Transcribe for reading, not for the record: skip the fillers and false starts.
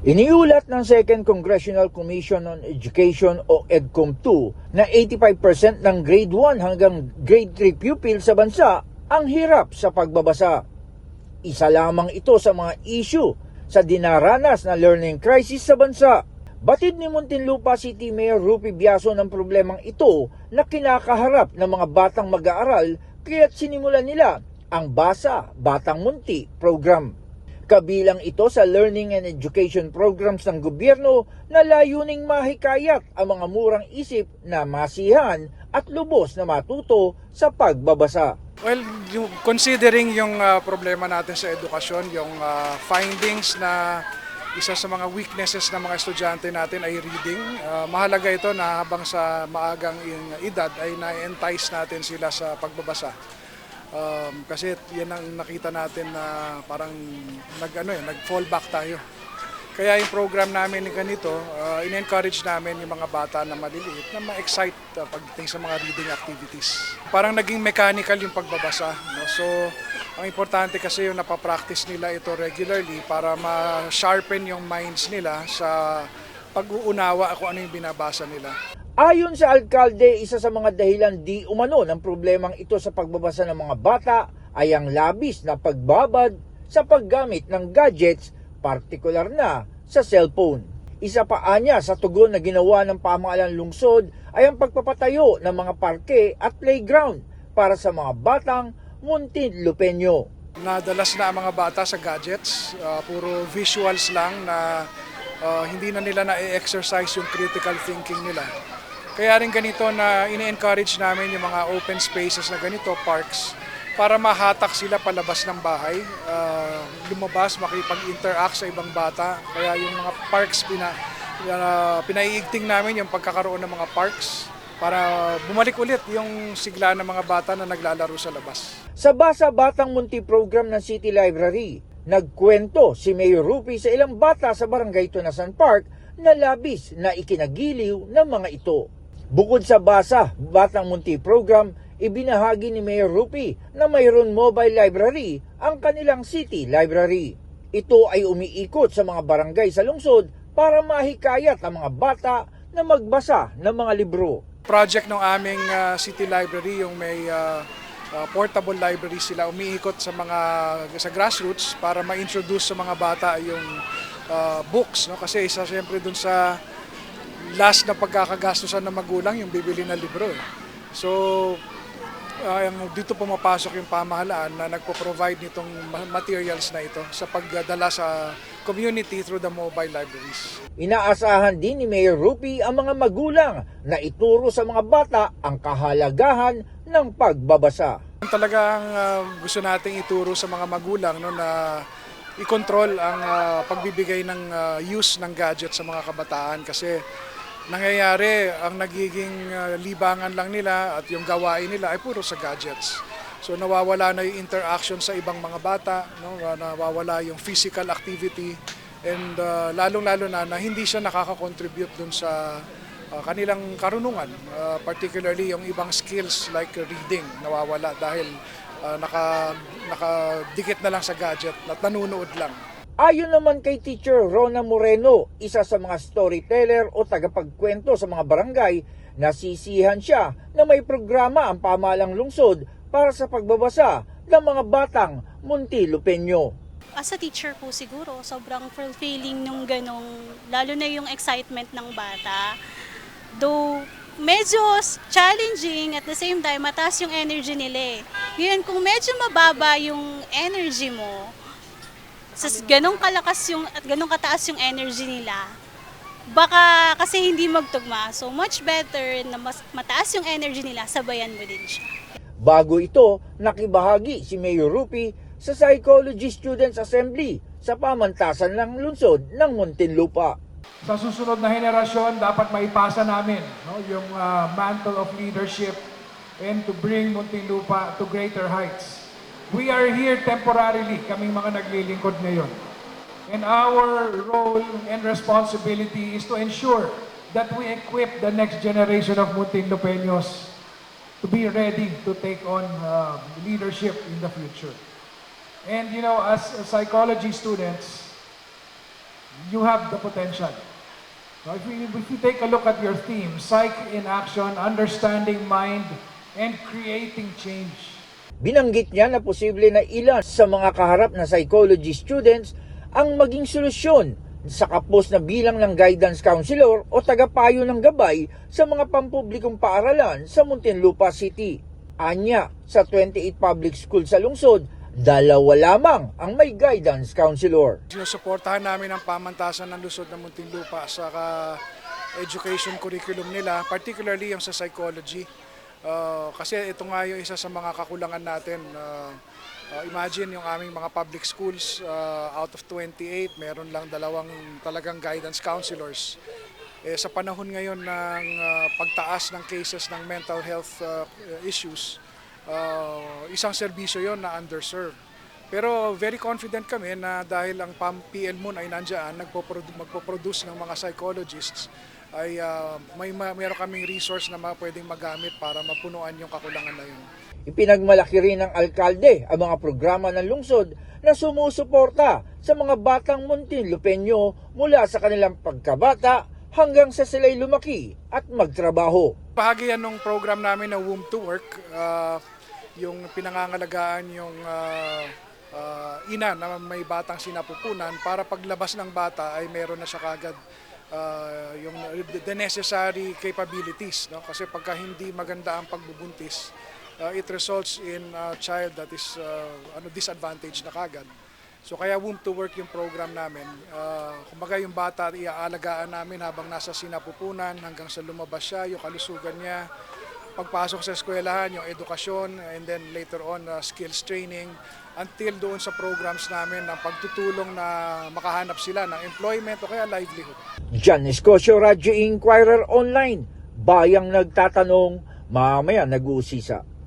Iniulat ng Second Congressional Commission on Education o EDCOM-2 na 85% ng grade 1 hanggang grade 3 pupil sa bansa ang hirap sa pagbabasa. Isa lamang ito sa mga issue sa dinaranas na learning crisis sa bansa. Batid ni Muntinlupa City Mayor Rupi Biaso ng problemang ito na kinakaharap ng mga batang mag-aaral kaya't sinimulan nila ang Basa Batang Munti program. Kabilang ito sa learning and education programs ng gobyerno na layuning mahikayat ang mga murang isip na masihan at lubos na matuto sa pagbabasa. Well, considering yung problema natin sa edukasyon, yung findings na isa sa mga weaknesses ng mga estudyante natin ay reading. Mahalaga ito na habang sa maagang edad ay na-entice natin sila sa pagbabasa. Kasi yan ang nakita natin na parang nag-fall back tayo. Kaya yung program namin ganito, in-encourage namin yung mga bata na maliliit na ma-excite pagdating sa mga reading activities. Parang naging mechanical yung pagbabasa. No? So, ang importante kasi yung napapractice nila ito regularly para ma-sharpen yung minds nila sa pag-uunawa kung ano yung binabasa nila. Ayon sa alkalde, isa sa mga dahilan di umano ng problemang ito sa pagbabasa ng mga bata ay ang labis na pagbabad sa paggamit ng gadgets, partikular na sa cellphone. Isa pa anya sa tugon na ginawa ng pamahalaan lungsod ay ang pagpapatayo ng mga parke at playground para sa mga batang Muntinlupeño. Nadalas na ang mga bata sa gadgets, puro visuals lang na hindi na nila na-exercise yung critical thinking nila. Kaya rin ganito na ini-encourage namin yung mga open spaces na ganito, parks, para mahatak sila palabas ng bahay, lumabas, makipag-interact sa ibang bata. Kaya yung mga parks, pinaiigting namin yung pagkakaroon ng mga parks para bumalik ulit yung sigla ng mga bata na naglalaro sa labas. Sa Basa Batang Munti program ng City Library, nagkwento si Mayor Rupi sa ilang bata sa Barangay Tunasan Park na labis na ikinagiliw ng mga ito. Bukod sa Basa Batang Munti program, ibinahagi ni Mayor Rupi na mayroon mobile library ang kanilang city library. Ito ay umiikot sa mga barangay sa lungsod para mahikayat ang mga bata na magbasa ng mga libro. Project ng aming city library, yung may portable library sila, umiikot sa grassroots para ma-introduce sa mga bata yung books, no? Kasi isa siyempre dun sa last na pagkakagastusan ng magulang yung bibili ng libro. So, dito pumapasok yung pamahalaan na nagpo-provide nitong materials na ito sa pagdala sa community through the mobile libraries. Inaasahan din ni Mayor Rupi ang mga magulang na ituro sa mga bata ang kahalagahan ng pagbabasa. Talagang gusto nating ituro sa mga magulang na i-control ang pagbibigay ng use ng gadget sa mga kabataan kasi nangyayari ang nagiging libangan lang nila at yung gawain nila ay puro sa gadgets. So nawawala na yung interaction sa ibang mga bata, no? Nawawala yung physical activity and lalong-lalo na hindi siya nakaka-contribute dun sa kanilang karunungan, particularly yung ibang skills like reading nawawala dahil nakadikit na lang sa gadget at nanunood lang. Ayon naman kay Teacher Rona Moreno, isa sa mga storyteller o tagapagkwento sa mga barangay, nasisihan siya na may programa ang pamahalang lungsod para sa pagbabasa ng mga batang Muntinlupeño. As a teacher po siguro, sobrang fulfilling nung ganong, lalo na yung excitement ng bata. Though medyo challenging, at the same time, mataas yung energy nila eh. Ngayon, kung medyo mababa yung energy mo, ganong kalakas yung, at ganong kataas yung energy nila, baka kasi hindi magtugma. So much better na mas mataas yung energy nila, sabayan mo din siya. Bago ito, nakibahagi si Mayor Rupi sa Psychology Students Assembly sa pamantasan ng lungsod ng Muntinlupa. Sa susunod na henerasyon, dapat maipasa namin yung mantle of leadership and to bring Muntinlupa to greater heights. We are here temporarily, kaming mga naglilingkod ngayon. And our role and responsibility is to ensure that we equip the next generation of Muntinlupeños to be ready to take on leadership in the future. And as psychology students, you have the potential. Now, if we take a look at your theme, Psych in Action, Understanding Mind, and Creating Change. Binanggit niya na posible na ilan sa mga kaharap na psychology students ang maging solusyon sa kapos na bilang ng guidance counselor o tagapayo ng gabay sa mga pampublikong paaralan sa Muntinlupa City. Anya, sa 28 public schools sa lungsod, 2 lamang ang may guidance counselor. Sinusuportahan namin ang pamantasan ng lungsod ng Muntinlupa sa education curriculum nila, particularly yung sa psychology. Kasi ito nga yung isa sa mga kakulangan natin. Imagine yung aming mga public schools, out of 28, meron lang 2 talagang guidance counselors. Sa panahon ngayon ng pagtaas ng cases ng mental health issues, isang serbisyo yon na underserved. Pero very confident kami na dahil ang PLMUN ay nandiyan, magpo-produce ng mga psychologists, ay meron kaming resource na pwedeng magamit para mapunuan yung kakulangan na yun. Ipinagmalaki rin ng alkalde ang mga programa ng lungsod na sumusuporta sa mga batang Muntinlupeño mula sa kanilang pagkabata hanggang sa sila'y lumaki at magtrabaho. Bahagi yan ng program namin na Womb to Work, yung pinangangalagaan yung ina na may batang sinapupunan para paglabas ng bata ay meron na siya kagad yung the necessary capabilities, no? Kasi pagka hindi maganda ang pagbubuntis, it results in a child that is disadvantaged na kagad. So kaya Womb to Work yung program namin. Kumbaga yung bata iaalagaan namin habang nasa sinapupunan hanggang sa lumabas siya, yung kalusugan niya, pagpasok sa eskwelahan, yung edukasyon, and then later on skills training, until doon sa programs namin ng pagtutulong na makahanap sila ng employment o kaya livelihood. John Escocio, Radyo Inquirer Online. Bayang nagtatanong, mamaya nag-uusisa.